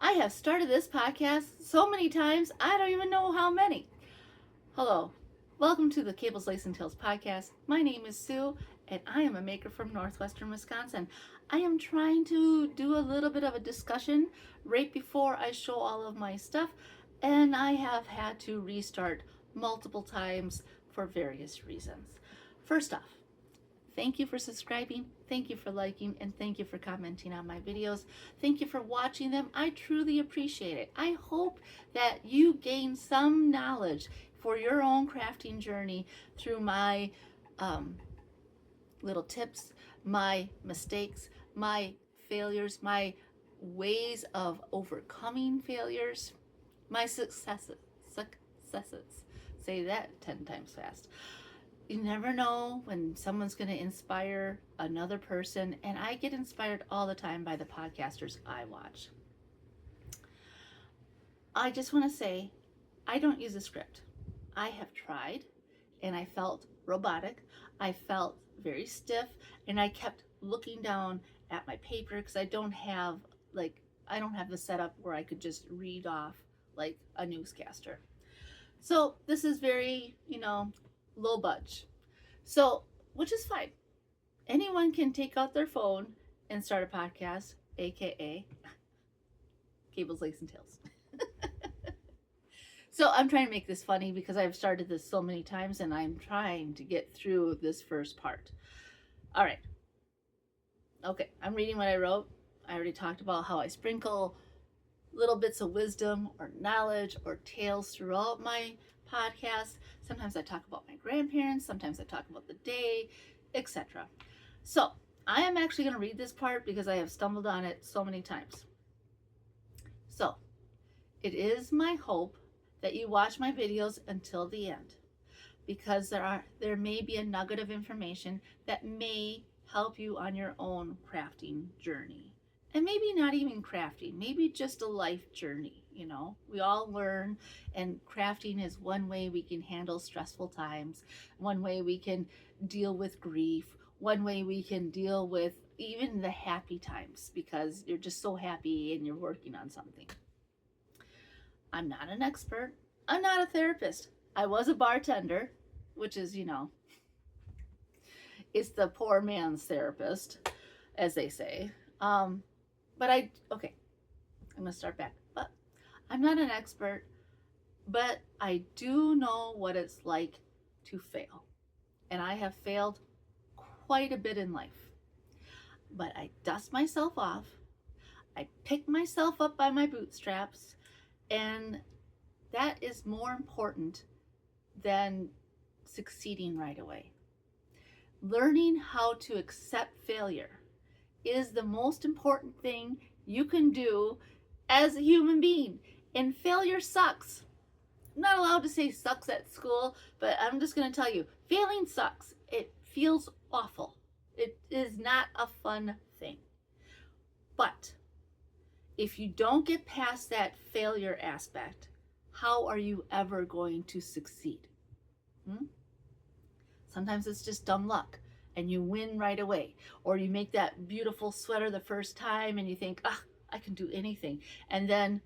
I have started this podcast so many times, I don't even know how many. Hello, welcome to the Cables, Lace, and Tails podcast. My name is Sue, and I am a maker from northwestern Wisconsin. I am trying to do a little bit of a discussion right before I show all of my stuff, and I have had to restart multiple times for various reasons. First off, thank you for subscribing, thank you for liking, and thank you for commenting on my videos. Thank you for watching them. I truly appreciate it. I hope that you gain some knowledge for your own crafting journey through my little tips, my mistakes, my failures, my ways of overcoming failures, my successes. Say that 10 times fast. You never know when someone's going to inspire another person, and I get inspired all the time by the podcasters I watch. I just want to say, I don't use a script. I have tried, and I felt robotic. I felt very stiff, and I kept looking down at my paper because I don't have the setup where I could just read off like a newscaster. So this is very, low budge. So, which is fine. Anyone can take out their phone and start a podcast, aka Cables, Lace, and Tails. So I'm trying to make this funny because I've started this so many times and I'm trying to get through this first part. All right. Okay, I'm reading what I wrote. I already talked about how I sprinkle little bits of wisdom or knowledge or tales throughout my podcast. Sometimes I talk about my grandparents, sometimes I talk about the day, etc. So I am actually going to read this part because I have stumbled on it so many times. So it is my hope that you watch my videos until the end, because there may be a nugget of information that may help you on your own crafting journey. And maybe not even crafting, maybe just a life journey. We all learn, and crafting is one way we can handle stressful times, one way we can deal with grief, one way we can deal with even the happy times because you're just so happy and you're working on something. I'm not an expert. I'm not a therapist. I was a bartender, which is, it's the poor man's therapist, as they say. I'm going to start back. But I'm not an expert, but I do know what it's like to fail. And I have failed quite a bit in life. But I dust myself off. I pick myself up by my bootstraps. And that is more important than succeeding right away. Learning how to accept failure is the most important thing you can do as a human being. And failure sucks. I'm not allowed to say sucks at school, but I'm just going to tell you, failing sucks. It feels awful. It is not a fun thing. But if you don't get past that failure aspect, how are you ever going to succeed? Sometimes it's just dumb luck and you win right away. Or you make that beautiful sweater the first time and you think, I can do anything. And then,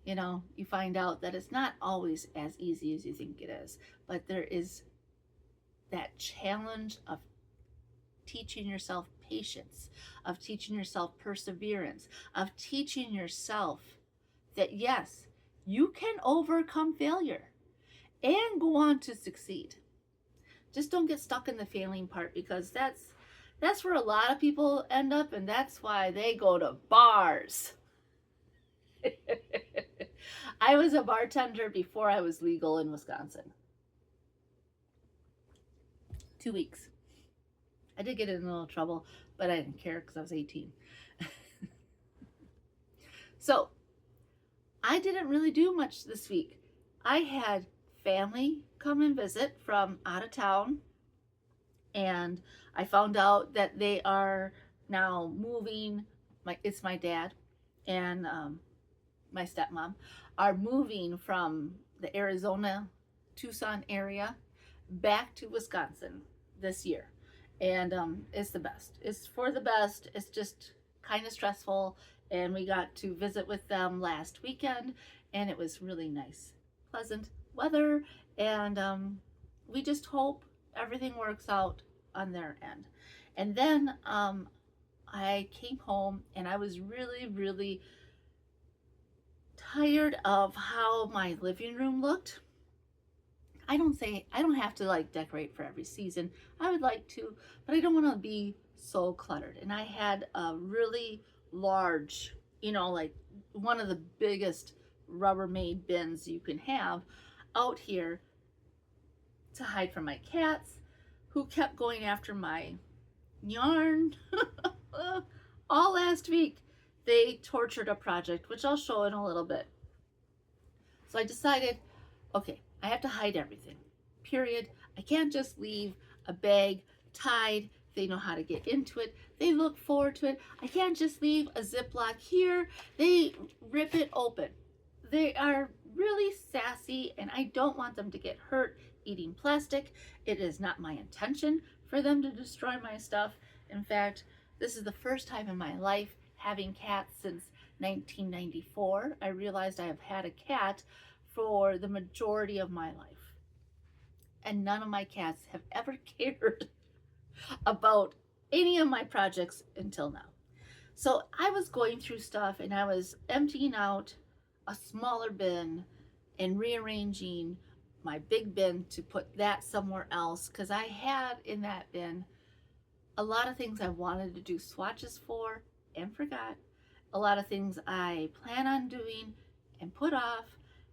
you find out that it's not always as easy as you think it is. But there is that challenge of teaching yourself patience, of teaching yourself perseverance, of teaching yourself that yes, you can overcome failure and go on to succeed. Just don't get stuck in the failing part, because that's where a lot of people end up, and that's why they go to bars. I was a bartender before I was legal in Wisconsin. 2 weeks. I did get in a little trouble, but I didn't care because I was 18. So I didn't really do much this week. I had family come and visit from out of town, and I found out that they are now moving. It's my dad and my stepmom are moving from the Arizona, Tucson area back to Wisconsin this year. And it's the best. It's for the best. It's just kind of stressful and we got to visit with them last weekend, and it was really nice, pleasant weather, and we just hope everything works out on their end. And then I came home and I was really, really tired of how my living room looked. I don't have to like decorate for every season. I would like to, but I don't want to be so cluttered. And I had a really large, like one of the biggest Rubbermaid bins you can have out here to hide from my cats, who kept going after my yarn. All last week they tortured a project, which I'll show in a little bit. So I decided, okay, I have to hide everything, period. I can't just leave a bag tied. They know how to get into it. They look forward to it. I can't just leave a Ziploc here. They rip it open. They are really sassy, and I don't want them to get hurt eating plastic. It is not my intention for them to destroy my stuff. In fact, this is the first time in my life having cats since 1994. I realized I have had a cat for the majority of my life, and none of my cats have ever cared about any of my projects until now. So I was going through stuff, and I was emptying out a smaller bin and rearranging my big bin to put that somewhere else, because I had in that bin a lot of things I wanted to do swatches for and forgot, a lot of things I plan on doing and put off,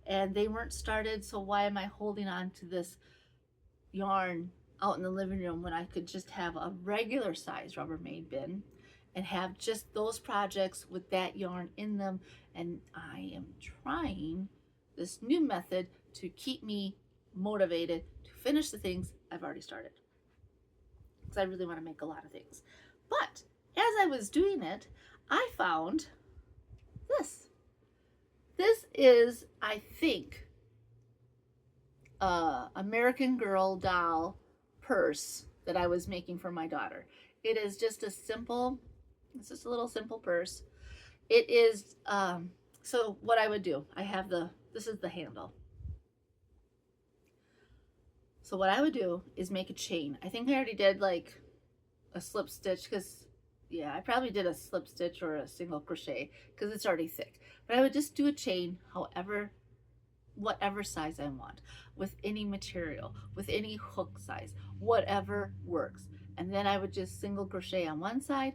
and they weren't started. So why am I holding on to this yarn out in the living room when I could just have a regular size Rubbermaid bin and have just those projects with that yarn in them? And I am trying this new method to keep me motivated to finish the things I've already started, because I really want to make a lot of things. But as I was doing it, I found this. This is, I think, American Girl doll purse that I was making for my daughter. It is just a simple, it's just a little simple purse. It is, so what I would do, I have this is the handle. So what I would do is make a chain. I think I already did like a slip stitch, because yeah, I probably did a slip stitch or a single crochet because it's already thick. But I would just do a chain, whatever size I want, with any material, with any hook size, whatever works. And then I would just single crochet on one side,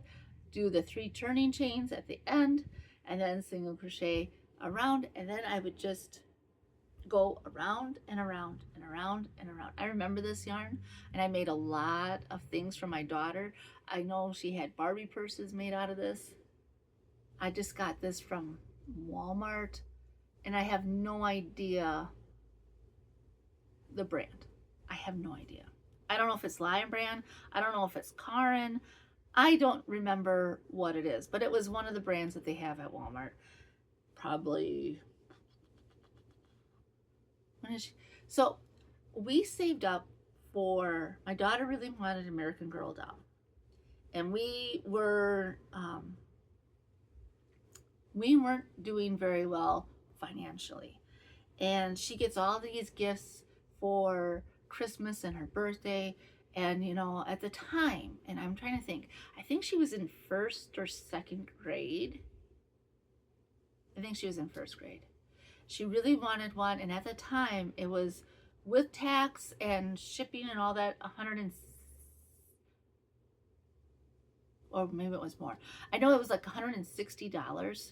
do the 3 turning chains at the end, and then single crochet around, and then I would just go around and around and around and around. I remember this yarn, and I made a lot of things for my daughter. I know she had Barbie purses made out of this. I just got this from Walmart, and I have no idea the brand. I have no idea. I don't know if it's Lion Brand. I don't know if it's Karin. I don't remember what it is, but it was one of the brands that they have at Walmart. Probably. So we saved up for, my daughter really wanted an American Girl doll, and we weren't doing very well financially, and she gets all these gifts for Christmas and her birthday. And at the time, and I'm trying to think, I think she was in 1st or 2nd grade. I think she was in 1st grade. She really wanted one, and at the time it was, with tax and shipping and all that, or maybe it was more. I know it was like $160.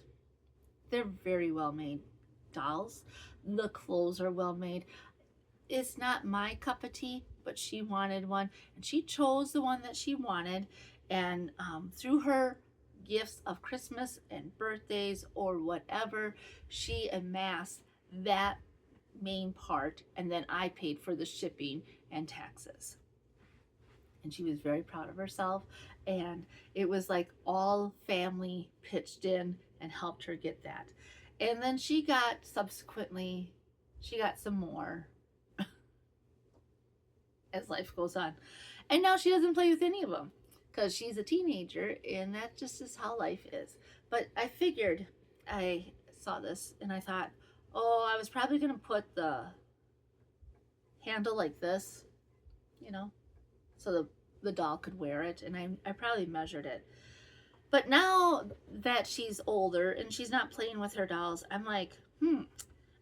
They're very well made dolls. The clothes are well made. It's not my cup of tea, but she wanted one, and she chose the one that she wanted. And through her gifts of Christmas and birthdays or whatever, she amassed that main part, and then I paid for the shipping and taxes. And she was very proud of herself, and it was like all family pitched in and helped her get that. And then she got some more as life goes on, and now she doesn't play with any of them. because she's a teenager and that just is how life is. But I figured, I saw this and I thought, oh, I was probably going to put the handle like this, you know, so the doll could wear it. And I probably measured it. But now that she's older and she's not playing with her dolls, I'm like,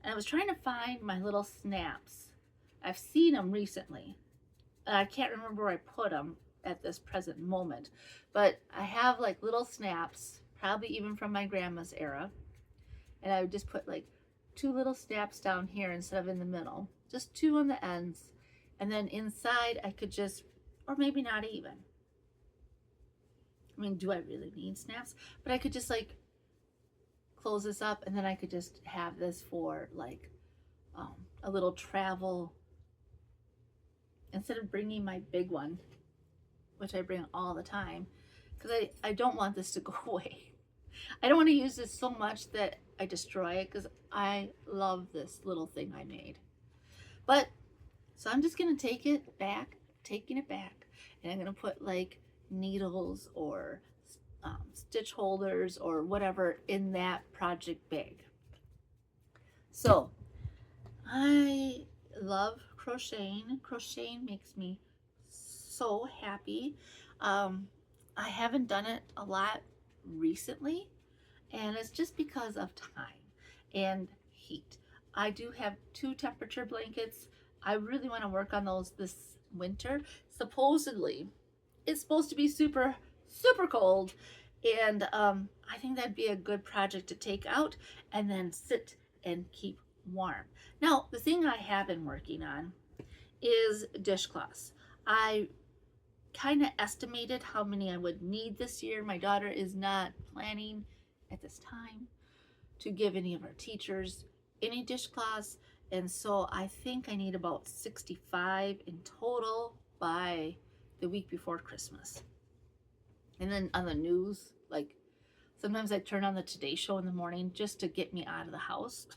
And I was trying to find my little snaps. I've seen them recently. I can't remember where I put them at this present moment. But I have like little snaps, probably even from my grandma's era. And I would just put like 2 little snaps down here instead of in the middle. Just 2 on the ends. And then inside I could just, or maybe not even. I mean, do I really need snaps? But I could just like close this up and then I could just have this for like a little travel, instead of bringing my big one, which I bring all the time, because I don't want this to go away. I don't want to use this so much that I destroy it, because I love this little thing I made. But so I'm just going to taking it back, and I'm going to put like needles or stitch holders or whatever in that project bag. So I love crocheting. Crocheting makes me so happy. I haven't done it a lot recently, and it's just because of time and heat. I do have 2 temperature blankets. I really want to work on those this winter. Supposedly it's supposed to be super cold, and I think that'd be a good project to take out and then sit and keep warm. Now, the thing I have been working on is dishcloths. I kind of estimated how many I would need this year. My daughter is not planning at this time to give any of our teachers any dishcloths, and so I think I need about 65 in total by the week before Christmas. And then on the news, like sometimes I turn on the Today Show in the morning just to get me out of the house.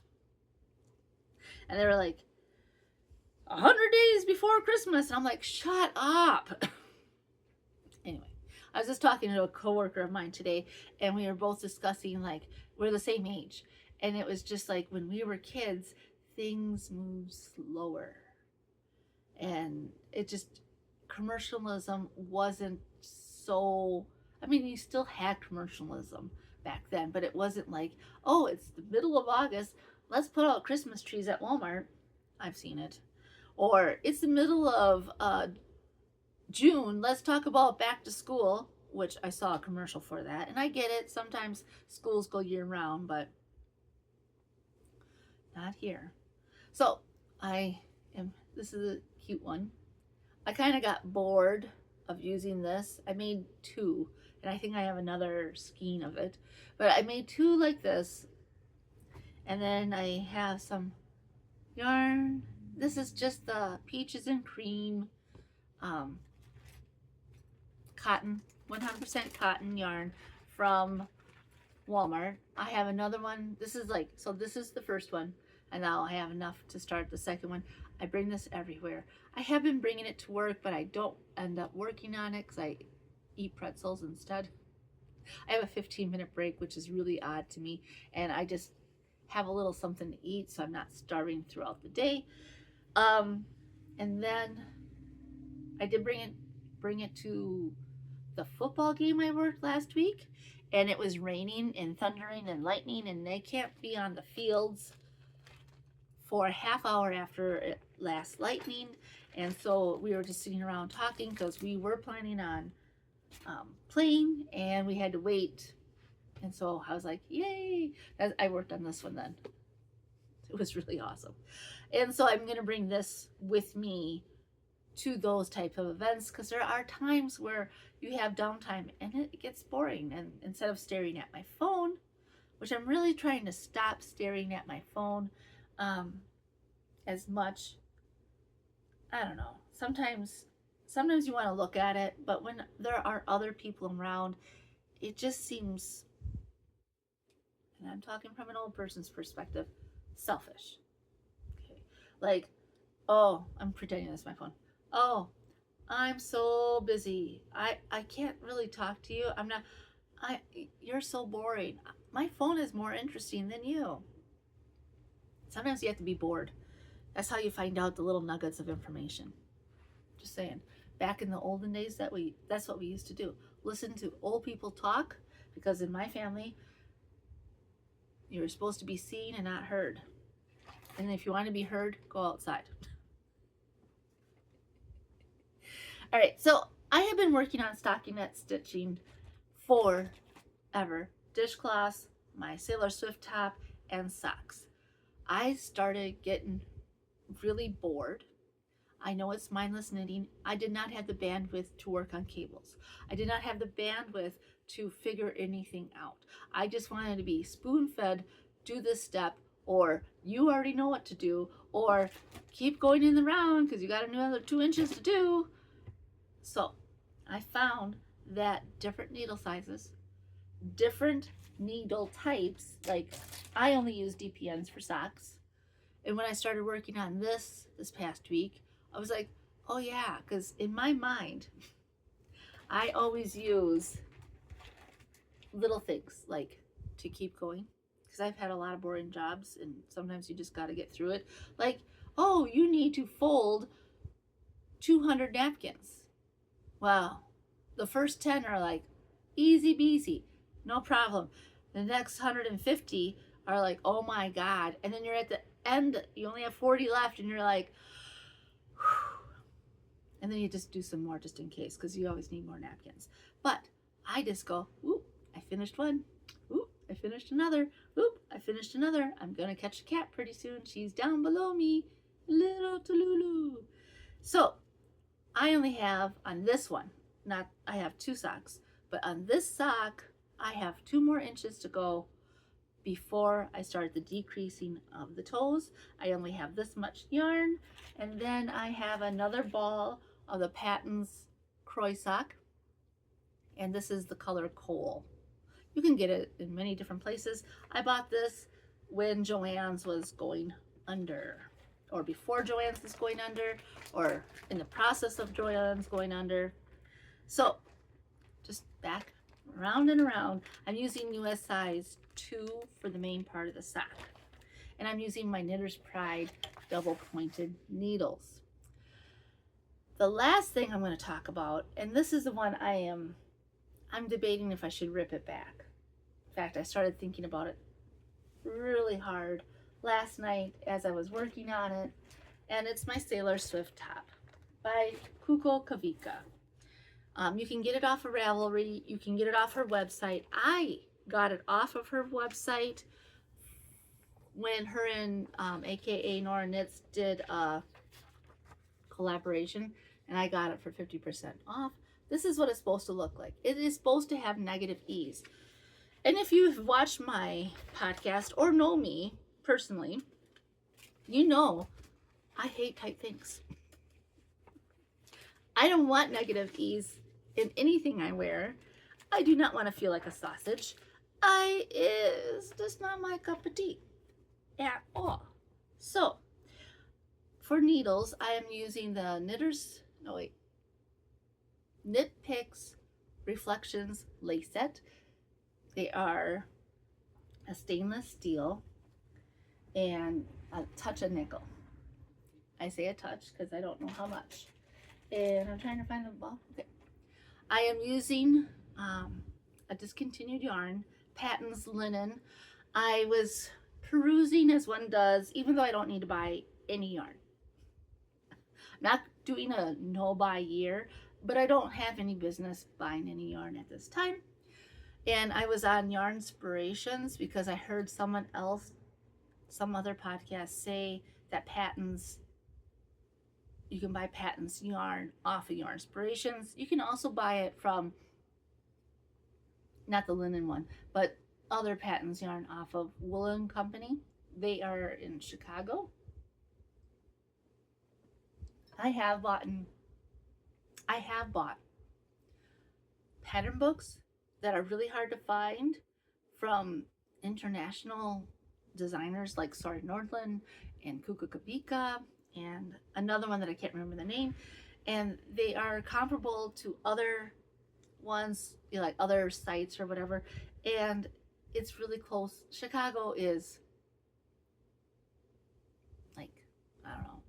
And they were like, 100 days before Christmas. And I'm like, shut up. Anyway, I was just talking to a coworker of mine today, and we were both discussing, like, we're the same age. And it was just like, when we were kids, things moved slower. And it just, commercialism wasn't so, I mean, you still had commercialism back then, but it wasn't like, oh, it's the middle of August, let's put out Christmas trees at Walmart. I've seen it. Or it's the middle of June, let's talk about back to school, which I saw a commercial for that. And I get it, sometimes schools go year round, but not here. So this is a cute one. I kind of got bored of using this. I made 2, and I think I have another skein of it, but I made 2 like this. And then I have some yarn. This is just the peaches and cream cotton, 100% cotton yarn from Walmart. I have another one. This is like, so this is the first one, and now I have enough to start the second one. I bring this everywhere. I have been bringing it to work, but I don't end up working on it because I eat pretzels instead. I have a 15-minute break, which is really odd to me, and I just have a little something to eat so I'm not starving throughout the day. And then I did bring it to the football game I worked last week, and it was raining and thundering and lightning, and they can't be on the fields for a half hour after it last lightning. And so we were just sitting around talking because we were planning on playing, and we had to wait. And so I was like, yay. I worked on this one then. It was really awesome. And so I'm going to bring this with me to those type of events, because there are times where you have downtime and it gets boring, and instead of staring at my phone, which I'm really trying to stop staring at my phone as much. I don't know, sometimes you want to look at it, but when there are other people around, it just seems, and I'm talking from an old person's perspective, selfish. Okay, like, oh, I'm pretending that's my phone. Oh, I'm so busy. I can't really talk to you. You're so boring. My phone is more interesting than you. Sometimes you have to be bored. That's how you find out the little nuggets of information. Just saying. Back in the olden days, that's what we used to do. Listen to old people talk, because in my family, you were supposed to be seen and not heard. And if you want to be heard, go outside. All right, so I have been working on stockingnet stitching forever. Dishcloths, my Sailor Swift top, and socks. I started getting really bored. I know it's mindless knitting. I did not have the bandwidth to work on cables. I did not have the bandwidth to figure anything out. I just wanted to be spoon-fed, do this step, or you already know what to do, or keep going in the round because you got another 2 inches to do. So I found that different needle sizes, different needle types, like I only use DPNs for socks. And when I started working on this past week, I was like, oh yeah, because in my mind, I always use little things like to keep going, because I've had a lot of boring jobs and sometimes you just got to get through it. Like, oh, you need to fold 200 napkins. Wow. The first 10 are like easy peasy, no problem. The next 150 are like, oh my God. And then you're at the end, you only have 40 left and you're like, whew. And then you just do some more just in case, because you always need more napkins. But I just go, oop, I finished one. Oop, I finished another. Oop, I finished another. I'm going to catch a cat pretty soon. She's down below me. Little Tululu. So I only have on this one, I have 2 socks, but on this sock, I have 2 more inches to go before I start the decreasing of the toes. I only have this much yarn, and then I have another ball of the Patons Croy sock, and this is the color Coal. You can get it in many different places. I bought this when Joann's was going under, or before Joann's was going under, or in the process of Joann's going under. So just back around and around. I'm using US size 2 for the main part of the sock. And I'm using my Knitter's Pride double pointed needles. The last thing I'm going to talk about, and this is the one I'm debating if I should rip it back. In fact, I started thinking about it really hard last night as I was working on it, and it's my Sailor Swift top by Kutovakika. You can get it off of Ravelry. You can get it off her website. I got it off of her website when her and aka Nora Knits did a collaboration, and I got it for 50% off. This is what it's supposed to look like. It is supposed to have negative ease. And if you've watched my podcast or know me personally, you know I hate tight things. I don't want negative ease in anything I wear. I do not want to feel like a sausage. Is just not my cup of tea at all. So for needles, I am using the Knit Picks Reflections lace set. They are a stainless steel and a touch of nickel. I say a touch because I don't know how much. And I'm trying to find the ball. Okay. I am using a discontinued yarn, Patons Linen. I was perusing as one does, even though I don't need to buy any yarn. I'm not doing a no buy year, but I don't have any business buying any yarn at this time. And I was on Yarn Inspirations because I heard someone else, some other podcast, say that Patons, you can buy Patons yarn off of Yarn Inspirations. You can also buy it from, not the linen one, but other Patons yarn off of Woolen Company. They are in Chicago. I have bought pattern books that are really hard to find from international designers like Sari Nordland and Kutovakika and another one that I can't remember the name. and they are comparable to other ones, you know, like other sites or whatever, and it's really close. Chicago is like, I don't know,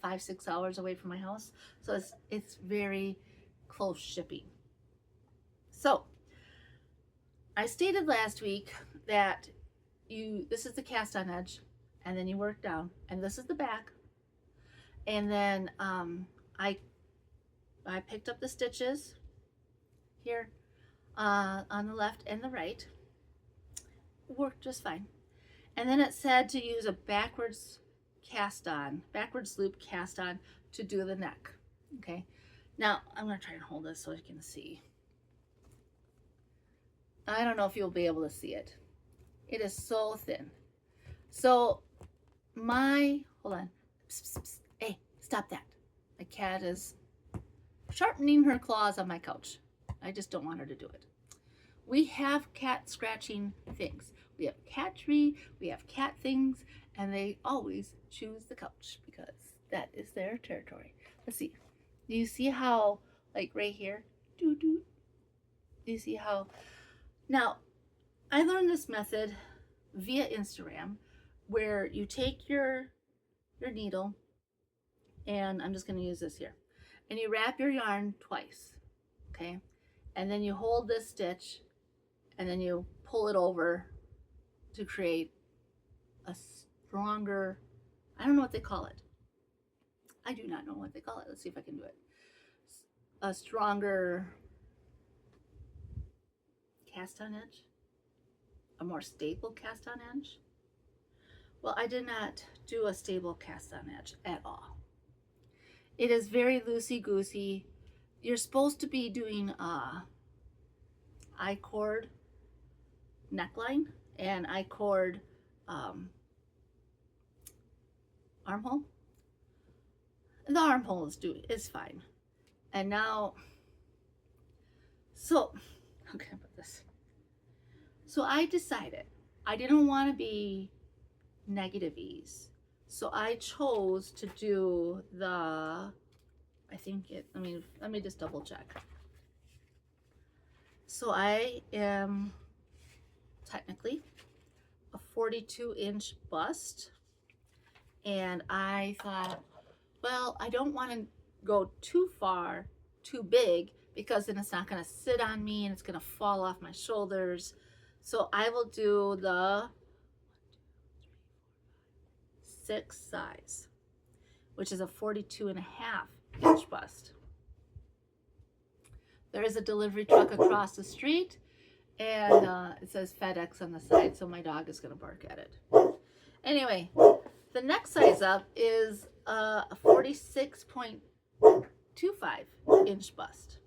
5-6 hours away from my house, so it's very close shipping. So I stated last week that this is the cast on edge, and then you work down, and this is the back, and then I picked up the stitches here on the left and the right. Worked just fine. And then it said to use a backwards loop cast on to do the neck. Okay, now I'm going to try and hold this so you can see. I don't know if you'll be able to see it. It is so thin. So hold on. Psst, psst, psst. Hey, stop that. My cat is sharpening her claws on my couch. I just don't want her to do it. We have cat scratching things. We have cat tree, we have cat things, and they always choose the couch because that is their territory. Let's see. Do you see how, like right here? Do you see how? Now, I learned this method via Instagram, where you take your needle, and I'm just going to use this here, and you wrap your yarn twice, okay? And then you hold this stitch, and then you pull it over to create a stronger, I don't know what they call it. I do not know what they call it. Let's see if I can do it. A stronger cast on edge, a more stable cast on edge. Well, I did not do a stable cast on edge at all. It is very loosey-goosey. You're supposed to be doing I-cord neckline and I-cord armhole. The armhole is fine. And now, so okay, put this. So I decided I didn't want to be negative ease, so I chose to do the, let me just double check. So I am technically a 42-inch bust, and I thought, well, I don't want to go too far, too big, because then it's not going to sit on me and it's going to fall off my shoulders. So I will do the 6 size, which is a 42.5-inch bust. There is a delivery truck across the street, and it says FedEx on the side, so my dog is going to bark at it. Anyway, the next size up is a 46.25-inch bust,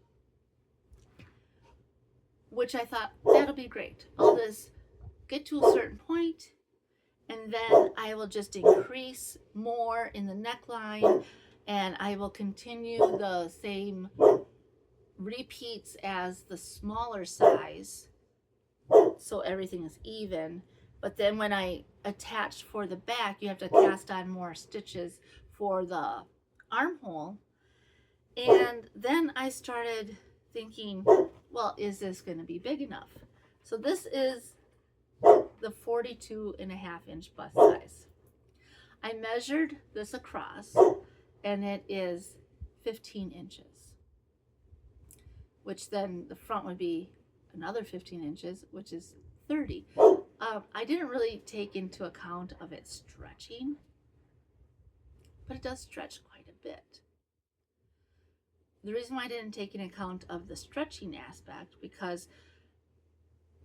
which I thought, that'll be great. I'll just get to a certain point, and then I will just increase more in the neckline, and I will continue the same repeats as the smaller size, so everything is even. But then when I attach for the back, you have to cast on more stitches for the armhole. And then I started thinking, well, is this going to be big enough? So this is the 42.5-inch bust size. I measured this across, and it is 15 inches, which then the front would be another 15 inches, which is 30. I didn't really take into account of it stretching, but it does stretch quite a bit. The reason why I didn't take into account of the stretching aspect, because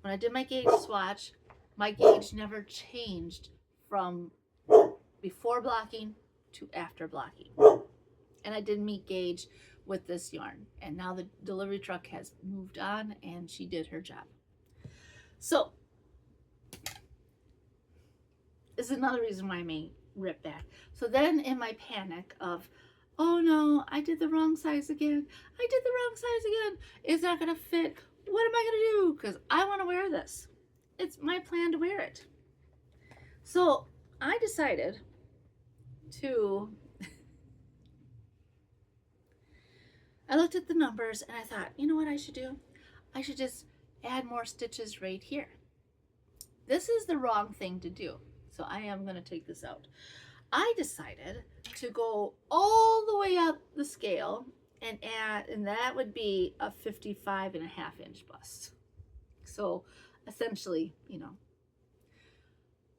when I did my gauge swatch, my gauge never changed from before blocking to after blocking. And I did meet gauge with this yarn, and now the delivery truck has moved on and she did her job. So this is another reason why I may rip back. So then in my panic of, oh no, I did the wrong size again. I did the wrong size again. It's not gonna fit. What am I gonna do? Because I wanna wear this. It's my plan to wear it. So I decided to I looked at the numbers and I thought, you know what I should do? I should just add more stitches right here. This is the wrong thing to do. So I am going to take this out. I decided to go all the way up the scale and add, and that would be a 55.5-inch bust. So essentially, you know,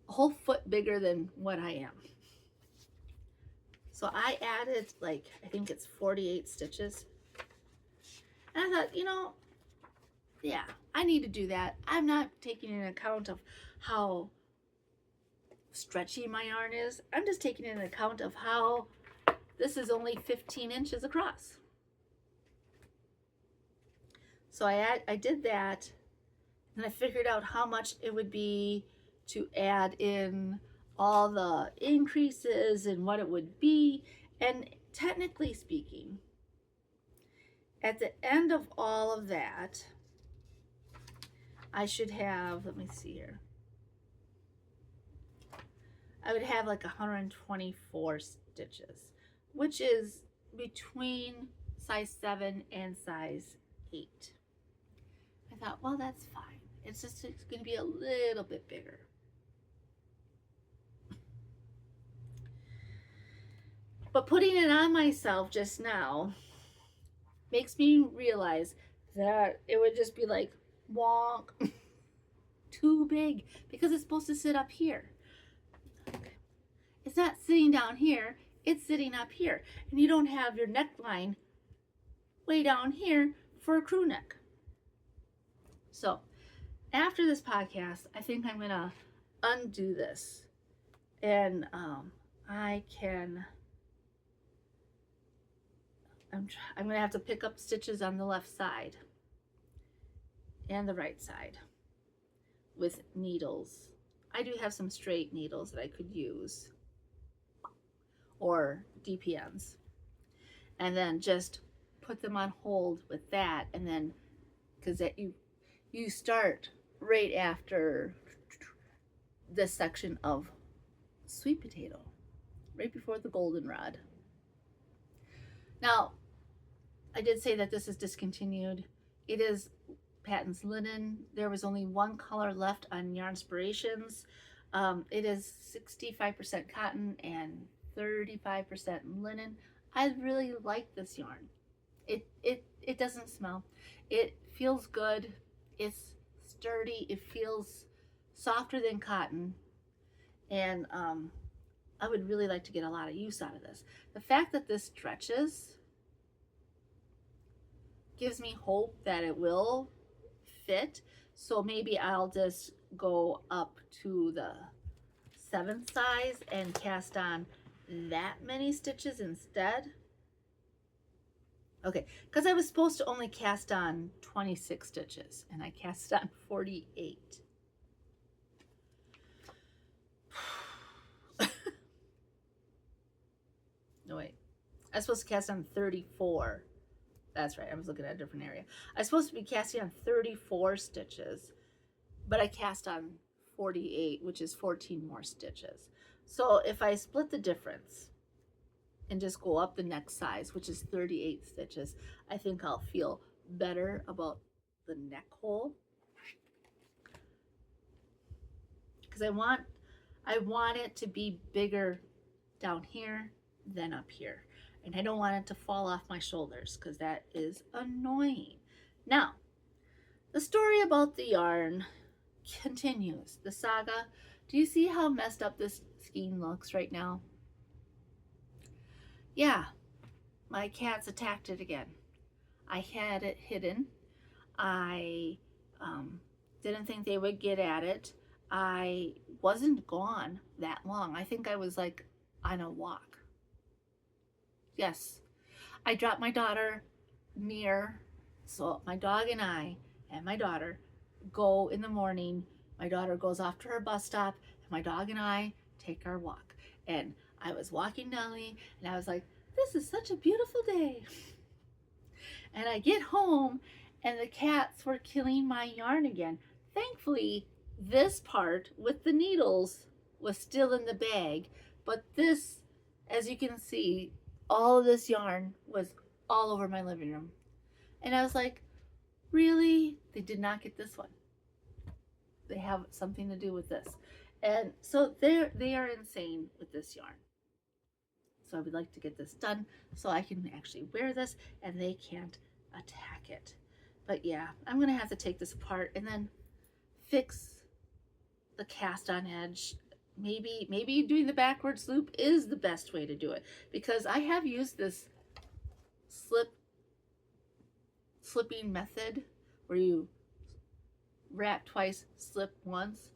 a whole foot bigger than what I am. So I added, like, I think it's 48 stitches. And I thought, you know, yeah, I need to do that. I'm not taking into account of how stretchy my yarn is. I'm just taking into account of how this is only 15 inches across. So I did that, and I figured out how much it would be to add in all the increases and what it would be. And technically speaking, at the end of all of that, I should have, let me see here, I would have like 124 stitches, which is between size 7 and size 8. I thought, well, that's fine. It's going to be a little bit bigger. But putting it on myself just now makes me realize that it would just be like, wonk, too big, because it's supposed to sit up here. Okay. It's not sitting down here, it's sitting up here. And you don't have your neckline way down here for a crew neck. So after this podcast, I think I'm going to undo this. And I'm going to have to pick up stitches on the left side and the right side with needles. I do have some straight needles that I could use, or DPNs, and then just put them on hold with that. And then, because that you start right after this section of sweet potato, right before the goldenrod. Now, I did say that this is discontinued. It is Patons Linen. There was only one color left on Yarnspirations. It is 65% cotton and 35% linen. I really like this yarn. It doesn't smell. It feels good. It's sturdy. It feels softer than cotton. And I would really like to get a lot of use out of this. The fact that this stretches gives me hope that it will fit. So maybe I'll just go up to the 7th size and cast on that many stitches instead. Okay, because I was supposed to only cast on 26 stitches and I cast on 48. No, wait. I was supposed to cast on 34. That's right, I was looking at a different area. I was supposed to be casting on 34 stitches, but I cast on 48, which is 14 more stitches. So if I split the difference and just go up the next size, which is 38 stitches, I think I'll feel better about the neck hole. Because I want it to be bigger down here than up here. And I don't want it to fall off my shoulders because that is annoying. Now, the story about the yarn continues. The saga. Do you see how messed up this skein looks right now? Yeah, my cats attacked it again. I had it hidden. I didn't think they would get at it. I wasn't gone that long. I think I was like on a walk. Yes, I dropped my daughter near, so my dog and I and my daughter go in the morning. My daughter goes off to her bus stop, and my dog and I take our walk. And I was walking Nellie, and I was like, this is such a beautiful day. And I get home, and the cats were killing my yarn again. Thankfully, this part with the needles was still in the bag, but this, as you can see, all of this yarn was all over my living room. And I was like, really? They did not get this one. They have something to do with this. And so they are insane with this yarn. So I would like to get this done so I can actually wear this and they can't attack it. But yeah, I'm going to have to take this apart and then fix the cast on edge. Maybe doing the backwards loop is the best way to do it, because I have used this slipping method where you wrap twice, slip once,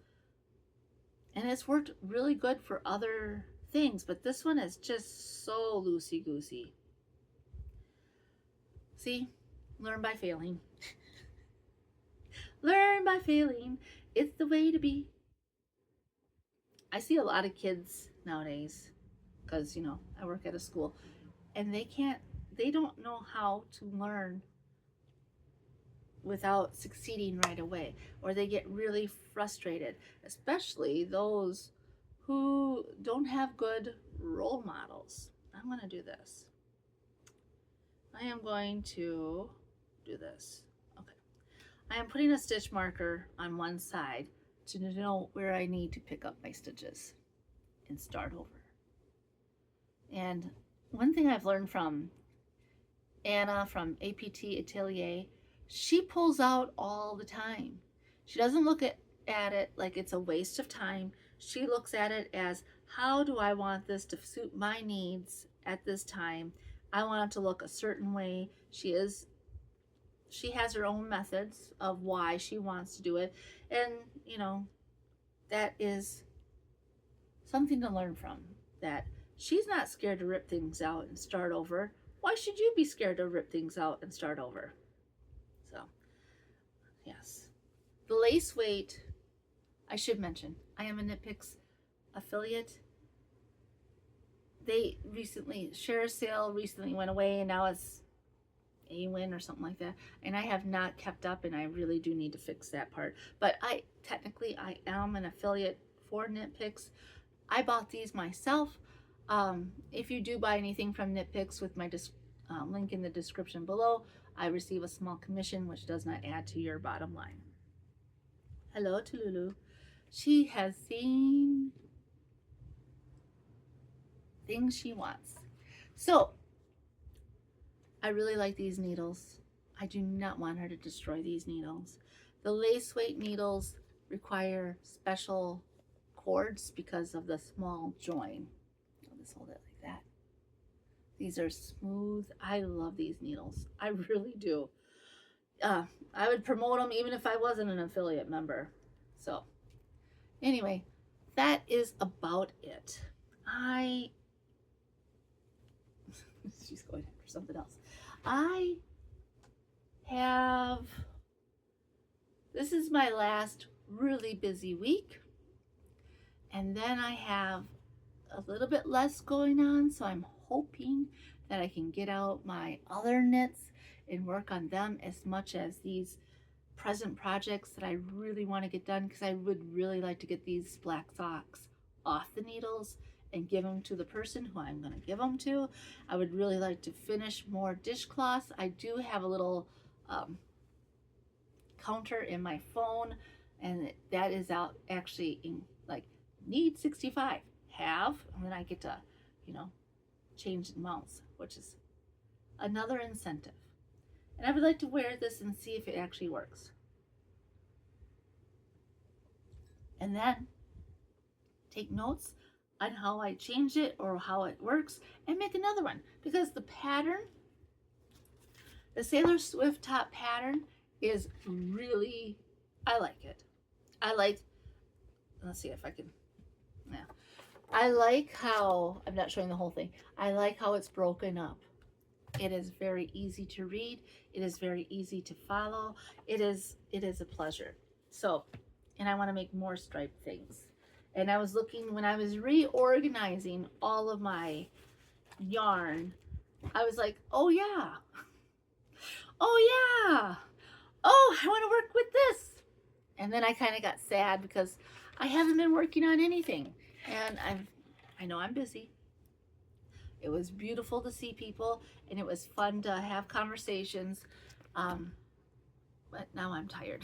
and it's worked really good for other things, but this one is just so loosey-goosey. See, learn by failing. Learn by failing. It's the way to be. I see a lot of kids nowadays, because, you know, I work at a school, and they don't know how to learn without succeeding right away, or they get really frustrated, especially those who don't have good role models. I'm going to do this. I am going to do this. Okay. I am putting a stitch marker on one side to know where I need to pick up my stitches and start over. And one thing I've learned from Anna from APT Atelier, she pulls out all the time. She doesn't look at it like it's a waste of time. She looks at it as, how do I want this to suit my needs at this time? I want it to look a certain way. She has her own methods of why she wants to do it. And, you know, that is something to learn from. That she's not scared to rip things out and start over. Why should you be scared to rip things out and start over? So, yes. The lace weight, I should mention, I am a Knit Picks affiliate. They recently, Share Sale recently went away, and now it's AWIN or something like that, and I have not kept up, and I really do need to fix that part. But technically I am an affiliate for Knit Picks. I bought these myself. If you do buy anything from Knit Picks with my link in the description below, I receive a small commission, which does not add to your bottom line. Hello to Lulu. She has seen things she wants. So I really like these needles. I do not want her to destroy these needles. The lace weight needles require special cords because of the small join. I'll just hold it like that. These are smooth. I love these needles. I really do. I would promote them even if I wasn't an affiliate member. So anyway, that is about it. She's going after something else. This is my last really busy week, and then I have a little bit less going on, so I'm hoping that I can get out my other knits and work on them as much as these present projects that I really want to get done, because I would really like to get these black socks off the needles and give them to the person who I'm going to give them to. I would really like to finish more dishcloths. I do have a little counter in my phone, and that is out actually in like need 65, have, and then I get to, you know, change amounts, which is another incentive. And I would like to wear this and see if it actually works. And then take notes on how I change it or how it works and make another one, because the pattern, the Sailor Swift top pattern, is really, I like it. Let's see if I can, yeah. I like how, I'm not showing the whole thing, I like how it's broken up. It is very easy to read. It is very easy to follow. It is a pleasure. So, and I want to make more striped things. And I was looking, when I was reorganizing all of my yarn, I was like, oh yeah, oh yeah, oh, I want to work with this. And then I kind of got sad because I haven't been working on anything. And I know I'm busy. It was beautiful to see people, and it was fun to have conversations. But now I'm tired.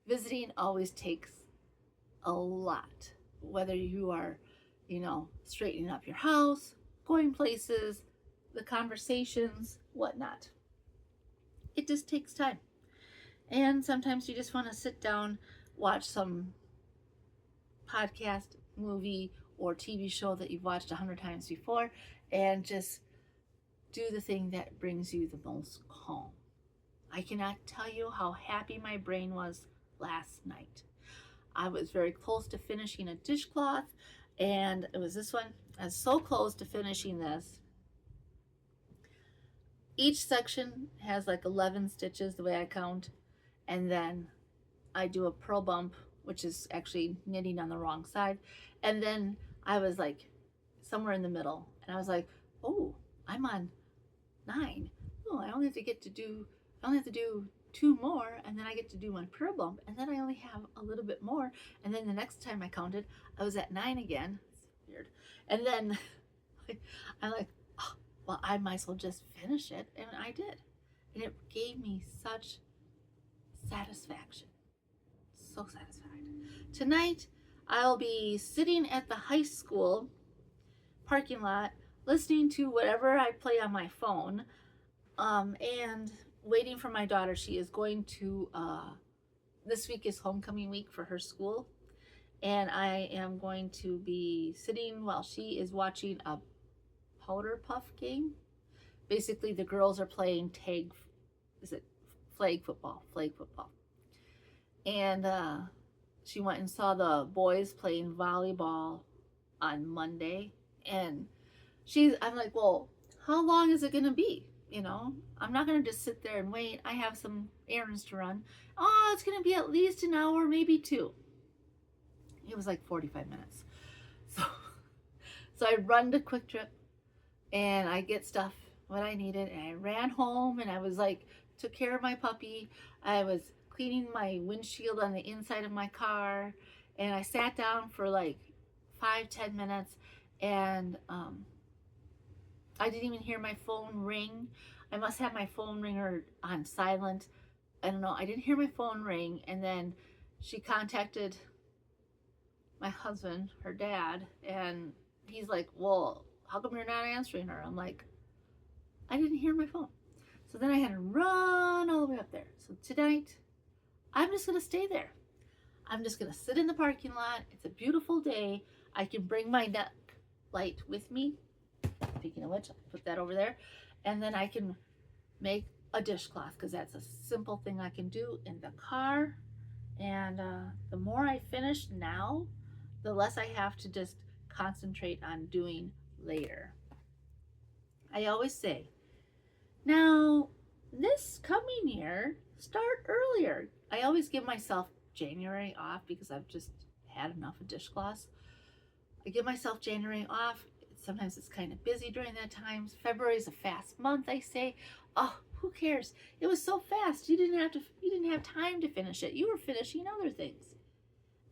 Visiting always takes a lot, whether you are, straightening up your house, going places, the conversations, whatnot. It just takes time. And sometimes you just want to sit down, watch some podcast, movie, or TV show that you've watched 100 times before, and just do the thing that brings you the most calm. I cannot tell you how happy my brain was last night. I was very close to finishing a dishcloth, and it was this one. I was so close to finishing this. Each section has like 11 stitches the way I count, and then I do a purl bump, which is actually knitting on the wrong side, and then I was like somewhere in the middle, and I was like, oh, I'm on 9. Oh, I only have to do 2 more, and then I get to do one purl bump, and then I only have a little bit more, and then the next time I counted, I was at 9 again. It's weird. And then I'm like, oh, well, I might as well just finish it, and I did. And it gave me such satisfaction. So satisfied. Tonight, I'll be sitting at the high school parking lot, listening to whatever I play on my phone, and waiting for my daughter. She is going to, this week is homecoming week for her school, and I am going to be sitting while she is watching a powder puff game. Basically, the girls are playing flag football. And she went and saw the boys playing volleyball on Monday, and I'm like, well, how long is it gonna be? I'm not gonna just sit there and wait. I have some errands to run. Oh, it's gonna be at least an hour, maybe 2. It was like 45 minutes. So I run to Quick Trip, and I get stuff, what I needed, and I ran home, and I was like, took care of my puppy. I was cleaning my windshield on the inside of my car, and I sat down for like 5-10 minutes, and I didn't even hear my phone ring. I must have my phone ringer on silent. I don't know. I didn't hear my phone ring, and then she contacted my husband, her dad, and he's like, well, how come you're not answering her? I'm like, I didn't hear my phone. So then I had to run all the way up there. So tonight, I'm just going to stay there. I'm just going to sit in the parking lot. It's a beautiful day. I can bring my neck light with me. Speaking of which, I'll put that over there. And then I can make a dishcloth, because that's a simple thing I can do in the car. And the more I finish now, the less I have to just concentrate on doing later. I always say, now this coming year, start earlier. I always give myself January off because I've just had enough of dishcloths. I give myself January off. Sometimes it's kind of busy during that time. February is a fast month, I say. Oh, who cares? It was so fast. You didn't have time to finish it. You were finishing other things.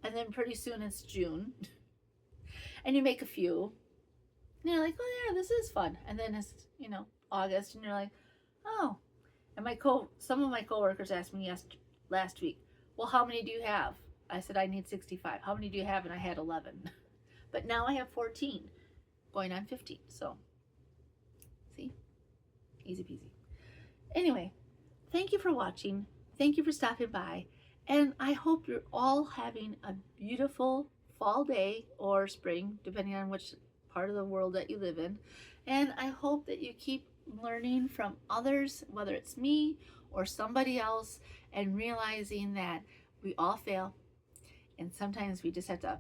And then pretty soon it's June. And you make a few. And you're like, oh yeah, this is fun. And then it's, August, and you're like, oh. And some of my coworkers asked me last week, well, how many do you have? I said, I need 65. How many do you have? And I had 11. But now I have 14, going on 15. So, see? Easy peasy. Anyway, thank you for watching. Thank you for stopping by. And I hope you're all having a beautiful fall day or spring, depending on which part of the world that you live in. And I hope that you keep learning from others, whether it's me or somebody else, and realizing that we all fail. And sometimes we just have to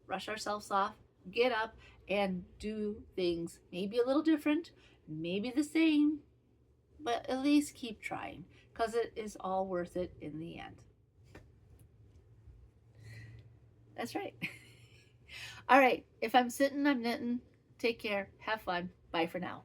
brush ourselves off, get up, and do things maybe a little different, maybe the same, but at least keep trying, because it is all worth it in the end. That's right. All right. If I'm sitting, I'm knitting. Take care. Have fun. Bye for now.